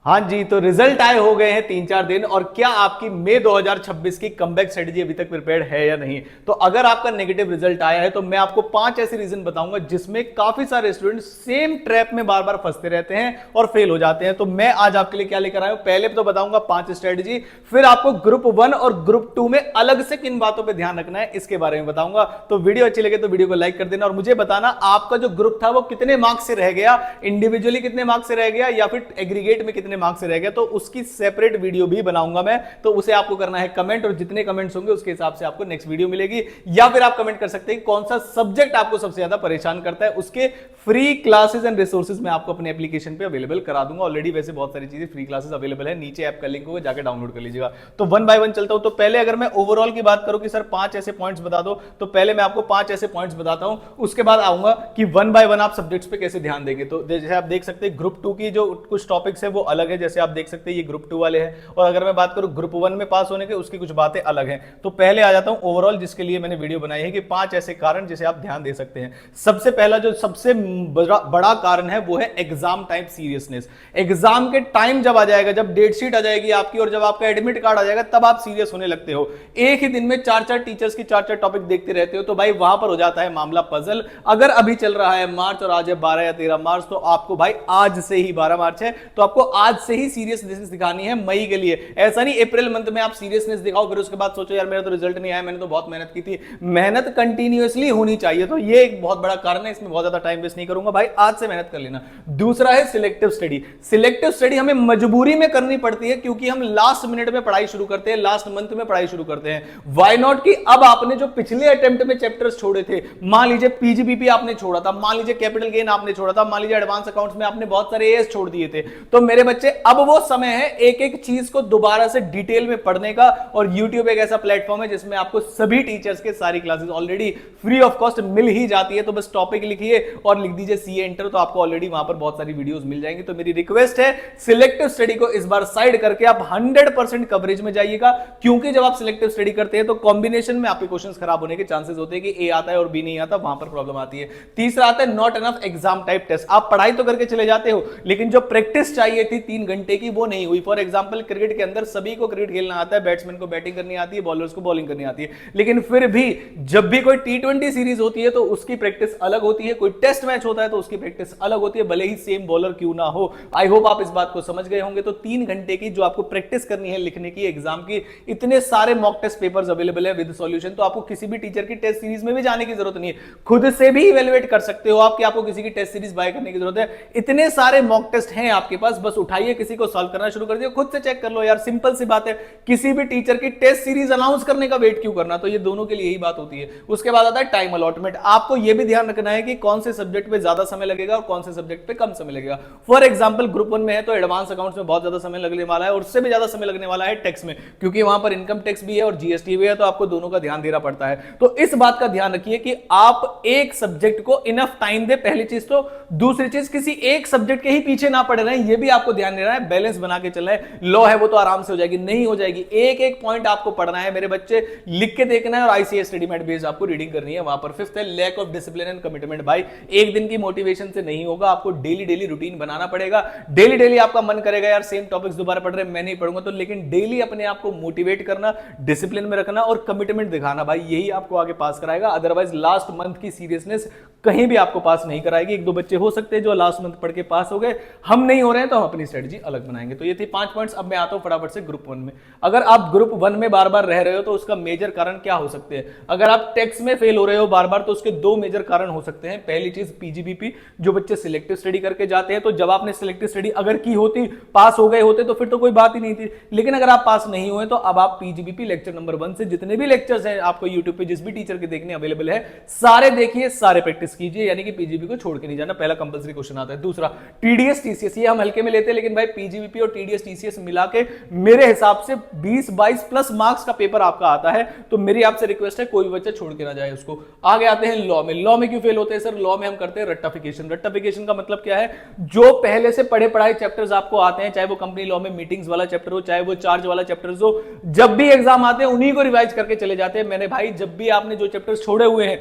हाँ जी, तो रिजल्ट आए हो गए हैं 3-4 दिन। और क्या आपकी मई 2026 की कमबैक स्ट्रेटजी अभी तक प्रिपेयर्ड है या नहीं? तो अगर आपका नेगेटिव रिजल्ट आया है तो मैं आपको 5 ऐसे रीजन बताऊंगा जिसमें काफी सारे स्टूडेंट सेम ट्रैप में बार बार फंसते रहते हैं और फेल हो जाते हैं। तो मैं आज आपके लिए क्या लेकर आया हूं, पहले तो बताऊंगा 5 स्ट्रेटजी, फिर आपको ग्रुप 1 और ग्रुप 2 में अलग से किन बातों पर ध्यान रखना है इसके बारे में बताऊंगा। तो वीडियो अच्छी लगे तो वीडियो को लाइक कर देना और मुझे बताना आपका जो ग्रुप था वो कितने मार्क्स से रह गया, इंडिविजुअली कितने मार्क्स से रह गया या फिर एग्रीगेट में कितने मार्क्स से रह गया। तो उसकी सेपरेट वीडियो भी बनाऊंगा मैं, तो उसे आपको करना है कमेंट, और जितने कमेंट्स होंगे उसके हिसाब से आपको नेक्स्ट वीडियो मिलेगी। या फिर आप कमेंट कर सकते हैं कौन सा सब्जेक्ट आपको सबसे ज्यादा परेशान करता है, उसके फ्री क्लासेस एंड रिसोर्सेज मैं आपको अपने एप्लीकेशन पे अवेलेबल करा दूंगा। ऑलरेडी वैसे बहुत सारी चीजें फ्री क्लासेस अवेलेबल है, नीचे ऐप का लिंक होगा, जाकर डाउनलोड कर लीजिएगा। तो वन बाय वन चलता हूं। तो पहले अगर मैं ओवरऑल की बात करूं कि सर 5 ऐसे पॉइंट्स बता दो, तो पहले मैं आपको 5 ऐसे पॉइंट्स बताता हूं, उसके बाद आऊंगा कि वन बाय वन आप सब्जेक्ट्स पे कैसे ध्यान देंगे। तो जैसे आप देख सकते हैं ग्रुप 2 की जो कुछ टॉपिक्स है वो अलग है, जैसे आप देख सकते हैं ये ग्रुप 2 वाले हैं, और अगर मैं बात करूं ग्रुप 1 में पास होने के, उसकी कुछ बातें अलग हैं। तो पहले आ जाता हूं ओवरऑल, जिसके लिए मैंने वीडियो बनाई है कि 5 ऐसे कारण जिसे आप ध्यान दे सकते हैं। सबसे पहला जो सबसे बड़ा कारण है वो है एग्जाम टाइम सीरियसनेस। एग्जाम के टाइम जब आ जाएगा, जब डेट शीट आ जाएगी आपकी और जब आपका एडमिट कार्ड आ जाएगा, तब आप सीरियस होने लगते हो। एक ही दिन में 4-4 टीचर्स की 4-4 टॉपिक देखते रहते हो, तो भाई वहां पर हो जाता है मामला पजल। अगर अभी चल रहा है मार्च और आज है 12 या 13 मार्च, तो आपको भाई आज से ही 12 मार्च है तो आपको आज से ही सीरियसनेस दिखानी है मई के लिए। ऐसा नहीं अप्रैल मंथ में आप सीरियसनेस दिखाओ फिर उसके बाद सोचो यार मेरा तो रिजल्ट नहीं आया, मैंने तो बहुत मेहनत की थी। मेहनत कंटिन्यूअसली होनी चाहिए, तो ये एक बहुत बड़ा कारण है, इसमें बहुत ज्यादा टाइम वेस्ट नहीं करूंगा भाई, आज से मेहनत कर लेना। दूसरा है सिलेक्टिव स्टडी। सिलेक्टिव स्टडी हमें मजबूरी में करनी पड़ती है क्योंकि हम लास्ट मिनट में पढ़ाई शुरू करते हैं, लास्ट मंथ में पढ़ाई शुरू करते हैं। व्हाई नॉट कि अब आपने जो पिछले अटेम्प्ट में चैप्टर्स छोड़े थे, मान लीजिए पीजीबीपी आपने छोड़ा था, मान लीजिए कैपिटल गेन आपने छोड़ा था, मान लीजिए एडवांस अकाउंट्स में आपने बहुत सारे एएस छोड़ दिए थे, तो मेरे बच्चे अब वो समय है एक एक चीज को दोबारा से डिटेल में पढ़ने का। और YouTube एक ऐसा प्लेटफॉर्म है जिसमें आपको सभी टीचर्स के सारी classes already free of cost मिल ही जाती है। तो बस टॉपिक लिखिए और लिख दीजिए सीए एंटर, तो आपको ऑलरेडी वहां पर बहुत सारी वीडियोस मिल जाएंगी। तो मेरी रिक्वेस्ट है सिलेक्टिव स्टडी को इस बार साइड करके आप 100% कवरेज में जाइएगा, क्योंकि जब आप सिलेक्टिव स्टडी करते हैं तो कॉम्बिनेशन में आपके क्वेश्चंस खराब होने के चांसेस होते हैं कि ए आता है और बी नहीं आता, वहां पर प्रॉब्लम आती है। तीसरा आता है not enough exam type test. आप पढ़ाई तो करके चले जाते हो लेकिन जो प्रैक्टिस चाहिए थी 3 घंटे की वो नहीं हुई। फॉर एग्जांपल क्रिकेट के अंदर सभी को क्रिकेट खेलना आता है, बैट्समैन को बैटिंग करनी आती है, बॉलर्स को बॉलिंग करनी आती है, लेकिन फिर भी जब भी कोई टी20 सीरीज होती है तो उसकी प्रैक्टिस अलग होती है, कोई टेस्ट मैच होता है तो उसकी प्रैक्टिस अलग होती है, भले ही सेम बॉलर क्यों ना हो। आई होप आप इस बात को समझ गए होंगे। तो 3 घंटे की जो आपको प्रैक्टिस करनी है लिखने की एग्जाम की, इतने सारे मॉक टेस्ट पेपर्स अवेलेबल है विद सॉल्यूशन, तो आपको किसी भी टीचर की टेस्ट सीरीज में भी जाने की जरूरत नहीं है, खुद से भी इवैल्यूएट कर सकते हो आप कि आपको किसी की टेस्ट सीरीज बाय करने की जरूरत है। इतने सारे मॉक टेस्ट हैं आपके पास, बस उठाइए किसी को सॉल्व करना शुरू कर दिए, खुद से चेक कर लो यार, सिंपल सी बात है। किसी भी टीचर की टेस्ट सीरीज अनाउंस करने का वेट क्यों करना, तो ये दोनों के लिए यही बात होती है। उसके बाद आता है टाइम अलॉटमेंट। आपको यह भी ध्यान रखना है कि कौन से सब्जेक्ट पे ज्यादा समय लगेगा और कौन से सब्जेक्ट पे कम समय लगेगा। फॉर एग्जांपल ग्रुप 1 में है तो एडवांस अकाउंट्स में बहुत ज्यादा समय लगने वाला है, और उससे भी ज्यादा समय लगने वाला है टैक्स में, क्योंकि वहां पर इनकम टैक्स भी है और जीएसटी भी है, तो आपको दोनों का ध्यान देना पड़ता है। तो इस बात का ध्यान रखिए कि आप एक सब्जेक्ट को इनफ टाइम दे, पहली चीज। तो दूसरी चीज, किसी एक सब्जेक्ट के ही पीछे ना पड़े रहे, ये भी आपको ध्यान देना है, बैलेंस बना के चलना है। लॉ है वो तो आराम से हो जाएगी, नहीं हो जाएगी, एक एक पॉइंट आपको पढ़ना है मेरे बच्चे, लिख के देखना है, और आईसीएस रेडीमेड बेस्ड आपको रीडिंग करनी है वहां पर। फिफ्थ है lack of discipline and commitment. भाई एक दिन की मोटिवेशन से नहीं होगा, आपको डेली डेली रूटीन बनाना पड़ेगा। डेली डेली आपका मन करेगा यार सेम टॉपिक्स दोबारा पढ़ रहे हैं, मैं नहीं पढ़ूंगा, तो लेकिन डेली अपने आप को मोटिवेट करना, डिसिप्लिन में रखना और कमिटमेंट दिखाना, भाई यही आपको आगे पास कराएगा। अदरवाइज लास्ट मंथ की सीरियसनेस कहीं भी आपको पास नहीं कराएगी। 1-2 बच्चे हो सकते हैं जो लास्ट मंथ पढ़ के पास हो गए, हम नहीं हो रहे हैं तो हम अपनी स्ट्रेटजी अलग बनाएंगे। तो ये थी 5 पॉइंट्स। अब मैं आता हूं फटाफट से ग्रुप 1 में। अगर आप ग्रुप 1 में बार बार रह रहे हो तो उसका मेजर कारण क्या हो सकते हैं? अगर आप टेक्स्ट में फेल हो रहे हो बार बार तो उसके 2 मेजर कारण हो सकते हैं। पहली चीज पीजीबीपी, जो बच्चे सिलेक्टिव स्टडी करके जाते हैं, तो जब आपने सिलेक्टिव स्टडी अगर की होती, पास हो गए होते तो फिर तो कोई बात ही नहीं थी, लेकिन अगर आप पास नहीं हुए तो अब आप पीजीबीपी लेक्चर नंबर 1 से जितने भी लेक्चर्स हैं आपको यूट्यूब पे जिस भी टीचर के देखने अवेलेबल है, सारे देखिए, सारे प्रैक्टिस कीजिए, यानी कि पीजीबी को छोड़ के नहीं जाना। पहला कंपलसरी क्वेश्चन आता है। दूसरा टीडीएस टीसीएस, ये हम हल्के में लेते हैं, लेकिन भाई पीजीबीपी और टीडीएस टीसीएस मिला के मेरे हिसाब से 20-22 प्लस मार्क्स का पेपर आपका आता है, तो मेरी आपसे रिक्वेस्ट है कोई बच्चा छोड़ के ना जाए उसको। आगे आते हैं लॉ में। लॉ में क्यों फेल होते हैं सर? लॉ में हम करते हैं रट्टाफिकेशन। रट्टाफिकेशन का मतलब क्या है? जो पहले से पढ़े पढ़ाए चैप्टर्स आपको आते हैं, चाहे वो कंपनी लॉ में मीटिंग्स वाला चैप्टर हो, चाहे वो चार्ज वाला चैप्टर हो, जब भी एग्जाम आते हैं उन्हीं को रिवाइज करके चले जाते हैं। मैंने भाई जब भी आपने जो चैप्टर्स छोड़े हुए हैं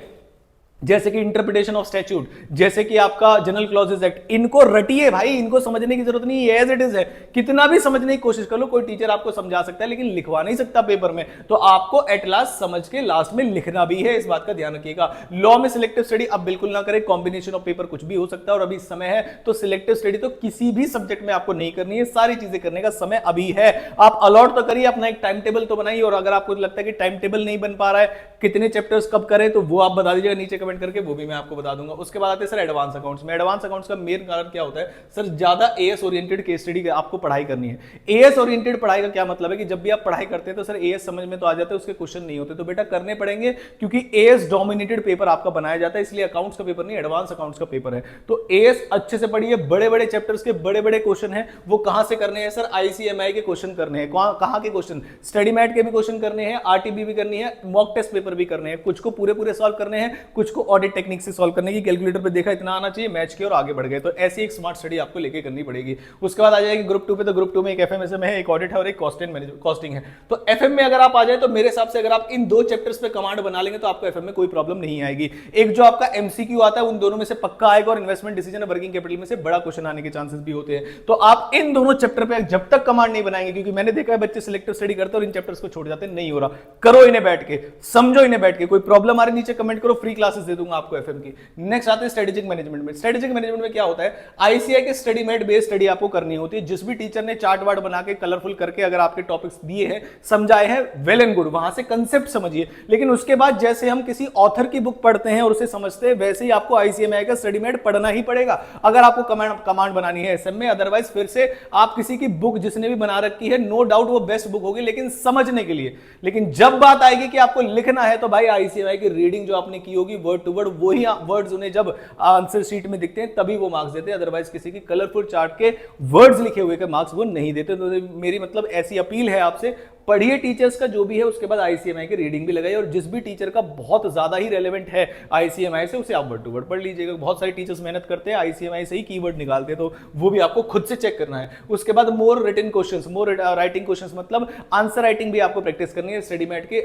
जैसे कि इंटरप्रिटेशन ऑफ स्टैट्यूट, जैसे कि आपका जनरल क्लॉजेस एक्ट, इनको रटिए भाई, इनको समझने की जरूरत नहीं है, एज इट इज है। कितना भी समझने की कोशिश कर लो, कोई टीचर आपको समझा सकता है लेकिन लिखवा नहीं सकता पेपर में, तो आपको एट लास्ट समझ के लास्ट में लिखना भी है, इस बात का ध्यान रखिएगा। लॉ में सिलेक्टिव स्टडी अब बिल्कुल ना करें, कॉम्बिनेशन ऑफ पेपर कुछ भी हो सकता है और अभी समय है, तो सिलेक्टिव स्टडी तो किसी भी सब्जेक्ट में आपको नहीं करनी है, सारी चीजें करने का समय अभी है। आप अलॉट तो करिए, अपना एक टाइम टेबल तो बनाइए, और अगर आपको लगता है कि टाइम टेबल नहीं बन पा रहा है, कितने चैप्टर्स कब करें, तो वो आप बता दीजिएगा नीचे कमेंट करके, वो भी मैं आपको बता दूंगा। उसके बाद आते हैं सर एडवांस अकाउंट्स में। एडवांस अकाउंट्स का मेन कारण क्या होता है सर, ज्यादा एएस ओरिएंटेड केस स्टडी आपको पढ़ाई करनी है। एएस ओरिएंटेड पढ़ाई का क्या मतलब है कि जब भी आप पढ़ाई करते हैं तो सर एएस समझ में तो आ जाता है, उसके क्वेश्चन नहीं होते, तो बेटा करने पड़ेंगे, क्योंकि एएस डोमिनेटेड पेपर आपका बनाया जाता है, इसलिए अकाउंट्स का पेपर नहीं, एडवांस अकाउंट्स का पेपर है। तो एएस अच्छे से पढ़िए, बड़े बड़े चैप्टर्स के बड़े बड़े क्वेश्चन है, वो कहां से करने हैं सर, आईसीएमआई के क्वेश्चन करने हैं। कहां के क्वेश्चन, स्टडी मैट के भी क्वेश्चन करने हैं, आरटीबी भी करनी है, मॉक टेस्ट पेपर भी करने हैं, कुछ को पूरे पूरे सॉल्व करने हैं, कुछ को ऑडिट टेक्निक से सॉल्व करने की, कैलकुलेटर पे देखा इतना आना चाहिए, मैच किया और आगे बढ़ गए। तो ऐसी एक स्मार्ट स्टडी आपको लेके करनी पड़ेगी। उसके बाद आ जाएगी ग्रुप 2 पे, तो ग्रुप 2 में एक एफएमएसएम है, एक ऑडिट है और एक कॉस्टिंग है। तो एफएम में अगर आप आ जाए तो मेरे हिसाब से अगर आप इन दो चैप्टर्स पे कमांड बना लेंगे तो आपको एफएम में कोई प्रॉब्लम नहीं आएगी। एक जो आपका एमसीक्यू आता है उन दोनों में से पक्का आएगा, और इन्वेस्टमेंट डिसीजन वर्किंग कैपिटल में से बड़ा क्वेश्चन आने के चांसेस भी होते हैं। तो आप इन दोनों चैप्टर पे जब तक कमांड नहीं बनाएंगे, क्योंकि मैंने देखा है बच्चे सिलेक्टिव स्टडी करते और इन चैप्टर्स को छोड़ जाते हैं, नहीं हो रहा, करो इन्हें बैठ के, समझो इन्हें बैठ के, कोई प्रॉब्लम आ रही नीचे कमेंट करो, फ्री क्लासेस दे दूंगा आपको एफएम की। नेक्स्ट आते हैं स्ट्रेटेजिक मैनेजमेंट में। स्ट्रेटेजिक मैनेजमेंट में क्या होता है, आईसीआई के स्टडी मेट बेस्ड स्टडी आपको करनी होती है। जिस भी टीचर ने चार्ट वार्ट बना के कलरफुल करके अगर आपके टॉपिक्स दिए हैं, समझाए हैं, वेल एंड गुड, वहां से कंसेप्ट समझिए, लेकिन उसके बाद जैसे हम किसी ऑथर की बुक पढ़ते हैं और उसे समझते हैं, वैसे ही आपको आईसीएमआई का स्टडी मेट पढ़ना ही पड़ेगा अगर आपको कमांड बनानी है एसएम में। अदरवाइज फिर से आप किसी की बुक जिसने भी बना रखी है, नो डाउट वो बेस्ट बुक होगी लेकिन समझने के लिए, लेकिन जब बात आएगी कि आपको लिखना है तो भाई आईसीएमआई की रीडिंग जो आपने की होगी वर्ड टू वर्ड, वही वर्ड्स उन्हें जब आंसर शीट में दिखते हैं तभी वो मार्क्स देते हैं। अदरवाइज किसी की कलरफुल चार्ट के वर्ड्स लिखे हुए के मार्क्स वो नहीं देते। तो मेरी मतलब ऐसी अपील है आपसे, पढ़िए टीचर्स का जो भी है, उसके बाद आईसीएमआई की रीडिंग भी लगाइए, और जिस भी टीचर का बहुत ज्यादा ही रेलेवेंट है आईसीएमआई से, उसे आप वर्ड टू वर्ड पढ़ लीजिएगा। बहुत सारे टीचर्स मेहनत करते हैं, आईसीएमआई से ही कीवर्ड निकालते हैं, तो वो भी आपको खुद से चेक करना है। उसके बाद मोर रिटन क्वेश्चंस, मोर राइटिंग क्वेश्चंस, मतलब आंसर राइटिंग भी आपको प्रैक्टिस करनी है स्टडी मैट के,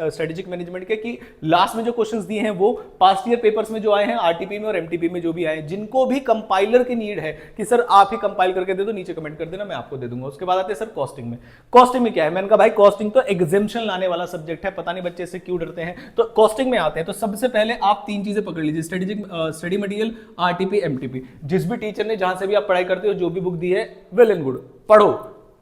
स्ट्रेटेजिक मैनेजमेंट के, कि लास्ट में जो क्वेश्चंस दिए हैं वो पास्ट ईयर पेपर्स में जो आए हैं, आरटीपी में और एमटीपी में जो भी आए, जिनको भी कंपाइलर की नीड है कि सर आप ही कंपाइल करके दे दो, नीचे कमेंट कर देना, मैं आपको दे दूंगा। उसके बाद आते हैं सर कॉस्टिंग में। कॉस्टिंग में क्या है, मैंने कहा भाई कॉस्टिंग तो एग्जेम्पशन लाने वाला सब्जेक्ट है, पता नहीं बच्चे इससे क्यों डरते हैं। तो कॉस्टिंग में आते हैं तो सबसे पहले आप तीन चीजें पकड़ लीजिए, strategic study material, RTP, MTP. जिस भी टीचर ने जहां से भी आप पढ़ाई करते हो, जो भी बुक दी है, वेल एंड गुड, पढ़ो,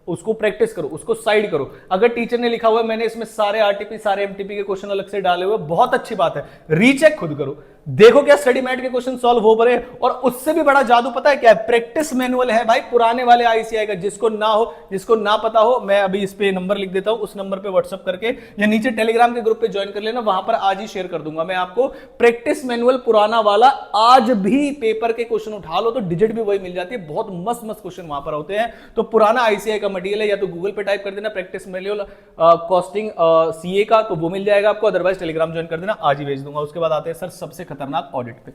उसको प्रैक्टिस करो, उसको साइड करो। अगर टीचर ने लिखा हुआ है मैंने इसमें सारे आरटीपी सारे एमटीपी के क्वेश्चन अलग से डाले हुए, बहुत अच्छी बात है, रीचेक खुद करो, देखो क्या स्टडी मैट के क्वेश्चन सॉल्व हो पड़े। और उससे भी बड़ा जादू पता है क्या है, प्रैक्टिस मैनुअल है भाई पुराने वाले आईसीआई का, जिसको ना हो, जिसको ना पता हो, मैं अभी इस पे नंबर लिख देता हूं, उस नंबर पे व्हाट्सएप करके या नीचे टेलीग्राम के ग्रुप पे ज्वाइन कर लेना, वहां पर आज ही शेयर कर दूंगा मैं आपको प्रैक्टिस मैनुअल पुराना वाला। आज भी पेपर के क्वेश्चन उठा लो तो डिजिट भी वही मिल जाती है, बहुत मस्त मस्त क्वेश्चन वहां पर होते हैं। तो पुराना आईसीआई का मटेरियल है, या तो गूगल पे टाइप कर देना प्रैक्टिस मैनुअल कॉस्टिंग सीए का, तो वो मिल जाएगा आपको, अदरवाइज टेलीग्राम ज्वाइन कर देना, आज ही भेज दूंगा। उसके बाद आते हैं सर सबसे खतरनाक ऑडिट पे।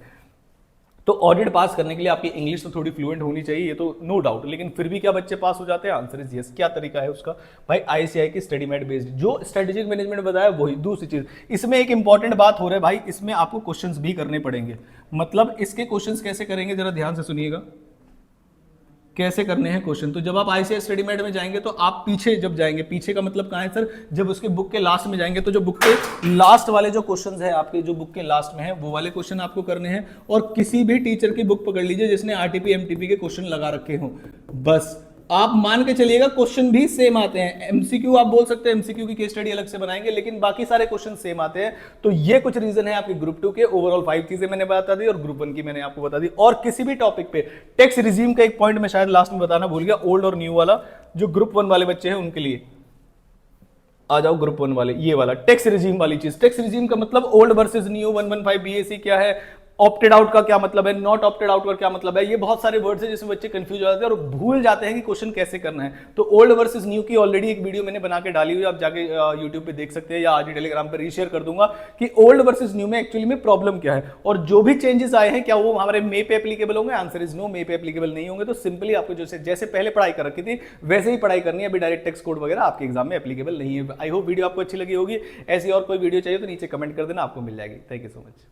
तो ऑडिट पास करने के लिए आपकी इंग्लिश तो थोड़ी फ्लुएंट होनी चाहिए, ये तो नो डाउट, लेकिन फिर भी क्या बच्चे पास हो जाते हैं? Answer is yes. क्या तरीका है उसका? भाई आईसीआई की स्टडी मैट बेस्ड जो स्ट्रेटेजिक मैनेजमेंट बताया वही। दूसरी चीज, इसमें एक इंपॉर्टेंट बात हो रहा है भाई, इसमें आपको क्वेश्चंस भी करने पड़ेंगे। मतलब इसके क्वेश्चंस कैसे करेंगे जरा ध्यान से सुनिएगा, कैसे करने हैं क्वेश्चन। तो जब आप आईसीआई स्टडी मैट में जाएंगे तो आप पीछे जब जाएंगे, पीछे का मतलब कहां है सर, जब उसके बुक के लास्ट में जाएंगे, तो जो बुक के लास्ट वाले जो क्वेश्चंस है आपके, जो बुक के लास्ट में है वो वाले क्वेश्चन आपको करने हैं। और किसी भी टीचर की बुक पकड़ लीजिए जिसने आरटीपी एमटीपी के क्वेश्चन लगा रखे हो, बस आप मान के चलिएगा क्वेश्चन भी सेम आते हैं। एमसीक्यू आप बोल सकते हैं, एमसीक्यू की केस स्टडी अलग से बनाएंगे, लेकिन बाकी सारे क्वेश्चन सेम आते हैं। तो ये कुछ रीजन है आपके ग्रुप 2 के। ओवरऑल 5 चीजें मैंने बता दी और ग्रुप 1 की मैंने आपको बता दी। और किसी भी टॉपिक पे टैक्स रिजीम का एक पॉइंट मैं शायद लास्ट में बताना भूल गया, ओल्ड और न्यू वाला, जो ग्रुप 1 वाले बच्चे हैं उनके लिए आ जाओ, ग्रुप 1 वाले ये वाला टैक्स रिजीम वाली चीज। टैक्स रिजीम का मतलब ओल्ड वर्सेस न्यू, 115 बीएसी क्या है, ऑप्टेड आउट का क्या मतलब है, नॉट ऑप्टेड आउट का क्या मतलब है, ये बहुत सारे वर्ड्स हैं जिसमें बच्चे कंफ्यूज हो जाते हैं और भूल जाते हैं कि क्वेश्चन कैसे करना है। तो ओल्ड वर्सेस न्यू की ऑलरेडी एक वीडियो मैंने बना के डाली हुई है, आप जाके यूट्यूब पे देख सकते हैं या आज ही टेलीग्राम पे रीशेयर कर दूंगा कि ओल्ड वर्सेस न्यू में एक्चुअली में प्रॉब्लम क्या है और जो भी चेंजेस आए हैं क्या वो हमारे मे पे एप्लीकेबल होंगे। आंसर इज नो, मे पे एप्लीकेबल नहीं होंगे। तो सिंपली आपको जैसे पहले पढ़ाई कर रखी थी वैसे ही पढ़ाई करनी है। अभी डायरेक्ट टेक्स्ट कोड वगैरह आपके एग्जाम में एप्लीकेबल नहीं है। आई होप वीडियो आपको अच्छी लगी होगी। ऐसी और कोई वीडियो चाहिए तो नीचे कमेंट कर देना, आपको मिल जाएगी। Thank you so much.